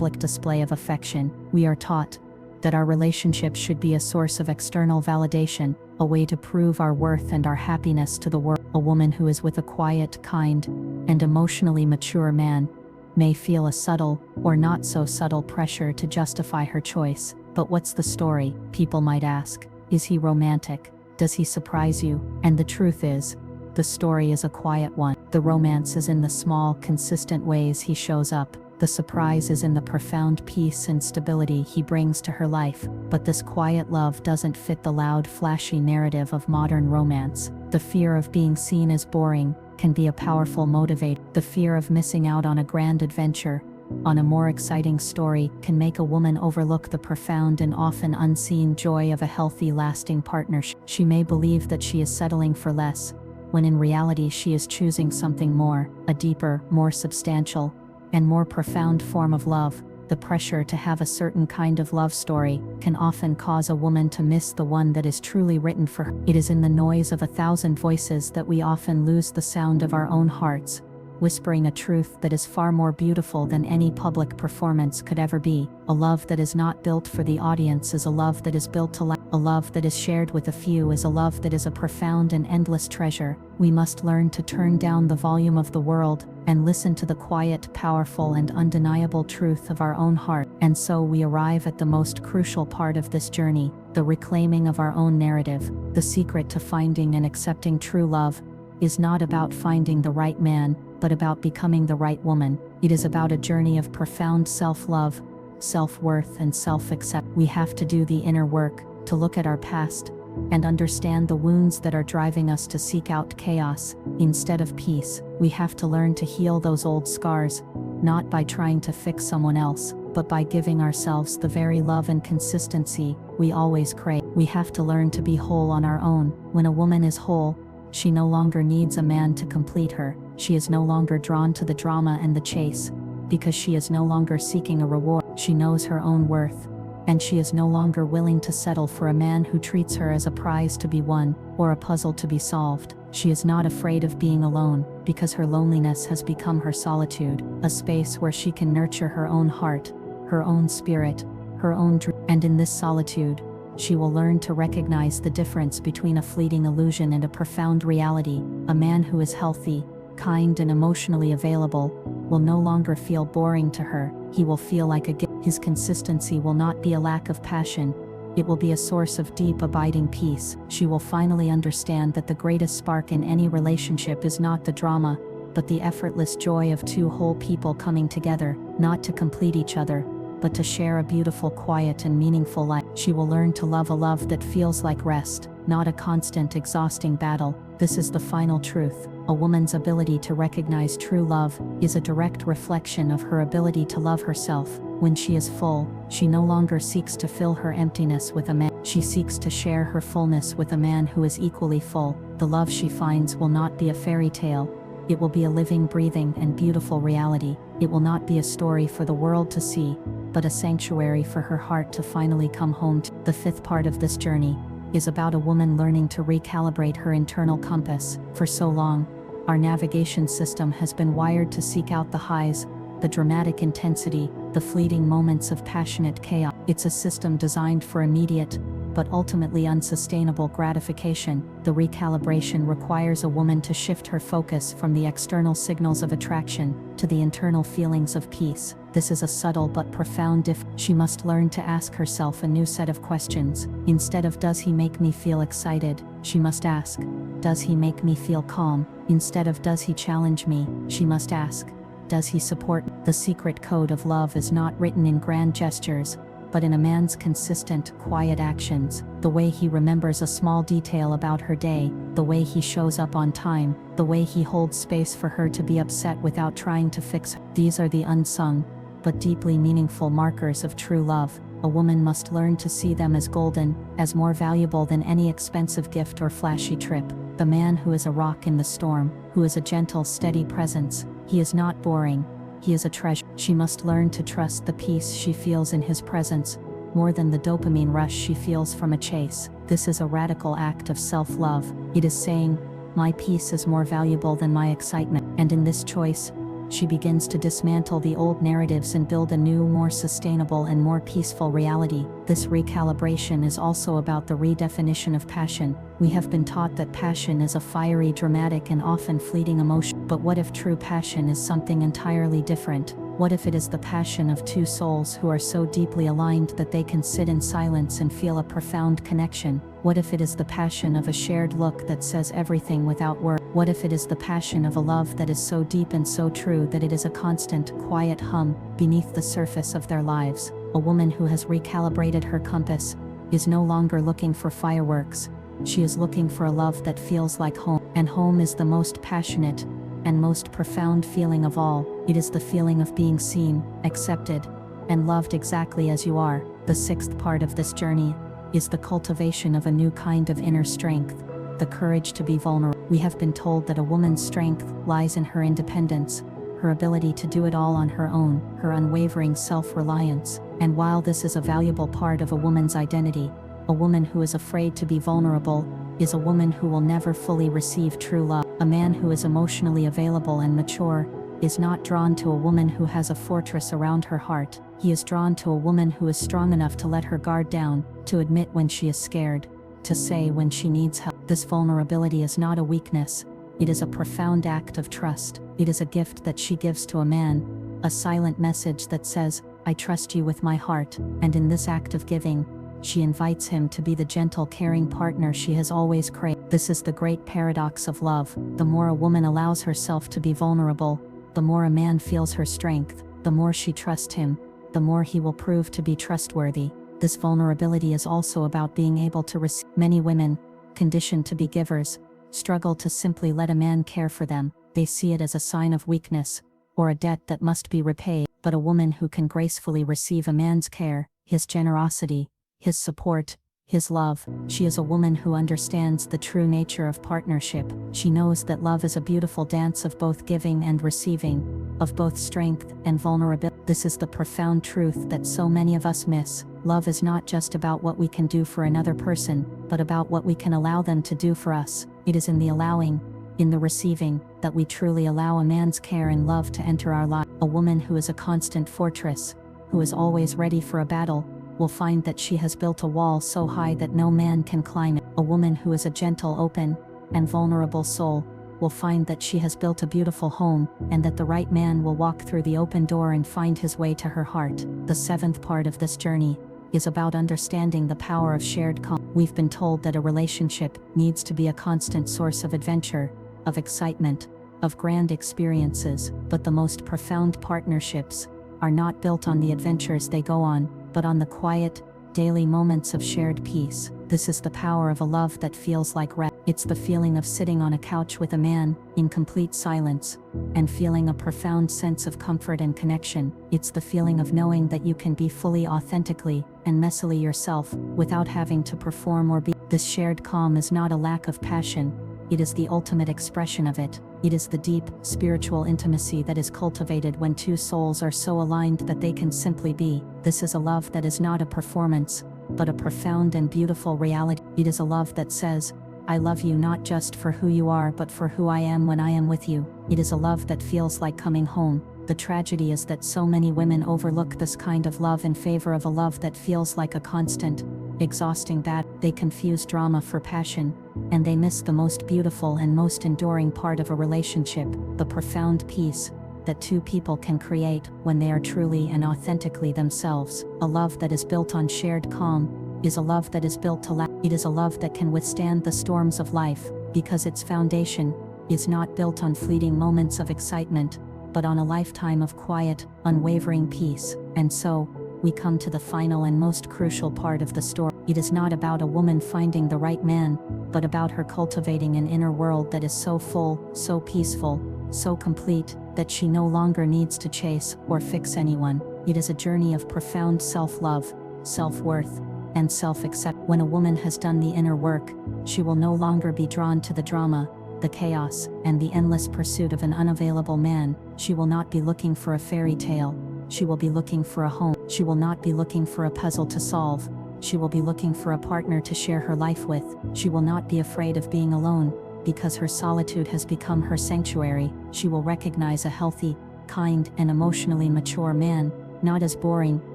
public display of affection. We are taught that our relationship should be a source of external validation, a way to prove our worth and our happiness to the world. A woman who is with a quiet, kind, and emotionally mature man may feel a subtle, or not so subtle pressure to justify her choice. But what's the story? People might ask. Is he romantic? Does he surprise you? And the truth is, the story is a quiet one. The romance is in the small, consistent ways he shows up. The surprise is in the profound peace and stability he brings to her life. But this quiet love doesn't fit the loud, flashy narrative of modern romance. The fear of being seen as boring can be a powerful motivator. The fear of missing out on a grand adventure, on a more exciting story, can make a woman overlook the profound and often unseen joy of a healthy, lasting partnership. She may believe that she is settling for less, when in reality she is choosing something more, a deeper, more substantial, and more profound form of love. The pressure to have a certain kind of love story can often cause a woman to miss the one that is truly written for her. It is in the noise of 1,000 voices that we often lose the sound of our own hearts, whispering a truth that is far more beautiful than any public performance could ever be. A love that is not built for the audience is a love that is built to last. A love that is shared with a few is a love that is a profound and endless treasure. We must learn to turn down the volume of the world and listen to the quiet, powerful, and undeniable truth of our own heart. And so we arrive at the most crucial part of this journey, the reclaiming of our own narrative. The secret to finding and accepting true love is not about finding the right man, but about becoming the right woman. It is about a journey of profound self-love, self-worth, and self-accept. We have to do the inner work, to look at our past, and understand the wounds that are driving us to seek out chaos instead of peace. We have to learn to heal those old scars, not by trying to fix someone else, but by giving ourselves the very love and consistency we always crave. We have to learn to be whole on our own. When a woman is whole, she no longer needs a man to complete her. She is no longer drawn to the drama and the chase, because she is no longer seeking a reward. She knows her own worth, and she is no longer willing to settle for a man who treats her as a prize to be won, or a puzzle to be solved. She is not afraid of being alone, because her loneliness has become her solitude, a space where she can nurture her own heart, her own spirit, her own dream. And in this solitude, she will learn to recognize the difference between a fleeting illusion and a profound reality. A man who is healthy, kind, and emotionally available will no longer feel boring to her. He will feel like a gift. His consistency will not be a lack of passion. It will be a source of deep, abiding peace. She will finally understand that the greatest spark in any relationship is not the drama, but the effortless joy of two whole people coming together, not to complete each other, but to share a beautiful, quiet, and meaningful life. She will learn to love a love that feels like rest, not a constant, exhausting battle. This is the final truth. A woman's ability to recognize true love is a direct reflection of her ability to love herself. When she is full, she no longer seeks to fill her emptiness with a man. She seeks to share her fullness with a man who is equally full. The love she finds will not be a fairy tale. It will be a living, breathing, and beautiful reality. It will not be a story for the world to see, but a sanctuary for her heart to finally come home to. The fifth part of this journey is about a woman learning to recalibrate her internal compass. For so long, our navigation system has been wired to seek out the highs, the dramatic intensity, the fleeting moments of passionate chaos. It's a system designed for immediate, but ultimately unsustainable gratification. The recalibration requires a woman to shift her focus from the external signals of attraction to the internal feelings of peace. This is a subtle but profound difference. She must learn to ask herself a new set of questions. Instead of "Does he make me feel excited?" she must ask, "Does he make me feel calm?" Instead of "Does he challenge me?" she must ask, "Does he support me?" The secret code of love is not written in grand gestures, but in a man's consistent, quiet actions. The way he remembers a small detail about her day, the way he shows up on time, the way he holds space for her to be upset without trying to fix her. These are the unsung, but deeply meaningful markers of true love. A woman must learn to see them as golden, as more valuable than any expensive gift or flashy trip. The man who is a rock in the storm, who is a gentle, steady presence, he is not boring. He is a treasure. She must learn to trust the peace she feels in his presence, more than the dopamine rush she feels from a chase. This is a radical act of self-love. It is saying, "My peace is more valuable than my excitement." And in this choice, She begins to dismantle the old narratives and build a new, more sustainable and more peaceful reality. This recalibration is also about the redefinition of passion. We have been taught that passion is a fiery, dramatic, and often fleeting emotion. But what if true passion is something entirely different? What if it is the passion of two souls who are so deeply aligned that they can sit in silence and feel a profound connection? What if it is the passion of a shared look that says everything without words? What if it is the passion of a love that is so deep and so true that it is a constant, quiet hum beneath the surface of their lives? A woman who has recalibrated her compass is no longer looking for fireworks. She is looking for a love that feels like home. And home is the most passionate and most profound feeling of all. It is the feeling of being seen, accepted, and loved exactly as you are. The sixth part of this journey is the cultivation of a new kind of inner strength, the courage to be vulnerable. We have been told that a woman's strength lies in her independence, her ability to do it all on her own, her unwavering self-reliance. And while this is a valuable part of a woman's identity, a woman who is afraid to be vulnerable is a woman who will never fully receive true love. A man who is emotionally available and mature is not drawn to a woman who has a fortress around her heart. He is drawn to a woman who is strong enough to let her guard down, to admit when she is scared, to say when she needs help. This vulnerability is not a weakness, it is a profound act of trust. It is a gift that she gives to a man, a silent message that says, I trust you with my heart. And in this act of giving, she invites him to be the gentle, caring partner she has always craved. This is the great paradox of love. The more a woman allows herself to be vulnerable, the more a man feels her strength. The more she trusts him, the more he will prove to be trustworthy. This vulnerability is also about being able to receive. Many women, conditioned to be givers, struggle to simply let a man care for them. They see it as a sign of weakness, or a debt that must be repaid. But a woman who can gracefully receive a man's care, his generosity, his support, his love, she is a woman who understands the true nature of partnership. She knows that love is a beautiful dance of both giving and receiving, of both strength and vulnerability. This is the profound truth that so many of us miss. Love is not just about what we can do for another person, but about what we can allow them to do for us. It is in the allowing, in the receiving, that we truly allow a man's care and love to enter our life. A woman who is a constant fortress, who is always ready for a battle, will find that she has built a wall so high that no man can climb it. A woman who is a gentle, open, and vulnerable soul will find that she has built a beautiful home, and that the right man will walk through the open door and find his way to her heart. The seventh part of this journey is about understanding the power of shared calm. We've been told that a relationship needs to be a constant source of adventure, of excitement, of grand experiences, but the most profound partnerships are not built on the adventures they go on, but on the quiet, daily moments of shared peace. This is the power of a love that feels like rest. It's the feeling of sitting on a couch with a man, in complete silence, and feeling a profound sense of comfort and connection. It's the feeling of knowing that you can be fully, authentically, and messily yourself, without having to perform or be. This shared calm is not a lack of passion, it is the ultimate expression of it. It is the deep, spiritual intimacy that is cultivated when two souls are so aligned that they can simply be. This is a love that is not a performance, but a profound and beautiful reality. It is a love that says, I love you not just for who you are but for who I am when I am with you. It is a love that feels like coming home. The tragedy is that so many women overlook this kind of love in favor of a love that feels like a constant, exhausting battle. They confuse drama for passion, and they miss the most beautiful and most enduring part of a relationship, the profound peace that two people can create when they are truly and authentically themselves. A love that is built on shared calm is a love that is built to last. It is a love that can withstand the storms of life, because its foundation is not built on fleeting moments of excitement, but on a lifetime of quiet, unwavering peace. And so, we come to the final and most crucial part of the story. It is not about a woman finding the right man, but about her cultivating an inner world that is so full, so peaceful, so complete, that she no longer needs to chase or fix anyone. It is a journey of profound self-love, self-worth, and self-acceptance. When a woman has done the inner work, she will no longer be drawn to the drama, the chaos, and the endless pursuit of an unavailable man. She will not be looking for a fairy tale. She will be looking for a home. She will not be looking for a puzzle to solve. She will be looking for a partner to share her life with. She will not be afraid of being alone, because her solitude has become her sanctuary. She will recognize a healthy, kind, and emotionally mature man, not as boring,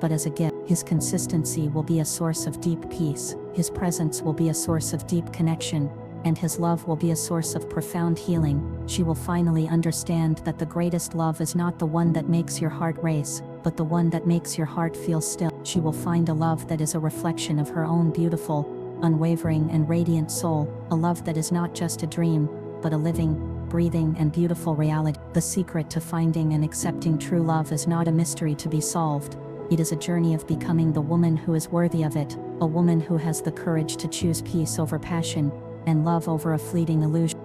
but as a gift. His consistency will be a source of deep peace, his presence will be a source of deep connection, and his love will be a source of profound healing. She will finally understand that the greatest love is not the one that makes your heart race, but the one that makes your heart feel still. She will find a love that is a reflection of her own beautiful, unwavering and radiant soul, a love that is not just a dream, but a living, breathing and beautiful reality. The secret to finding and accepting true love is not a mystery to be solved. It is a journey of becoming the woman who is worthy of it, a woman who has the courage to choose peace over passion, and love over a fleeting illusion.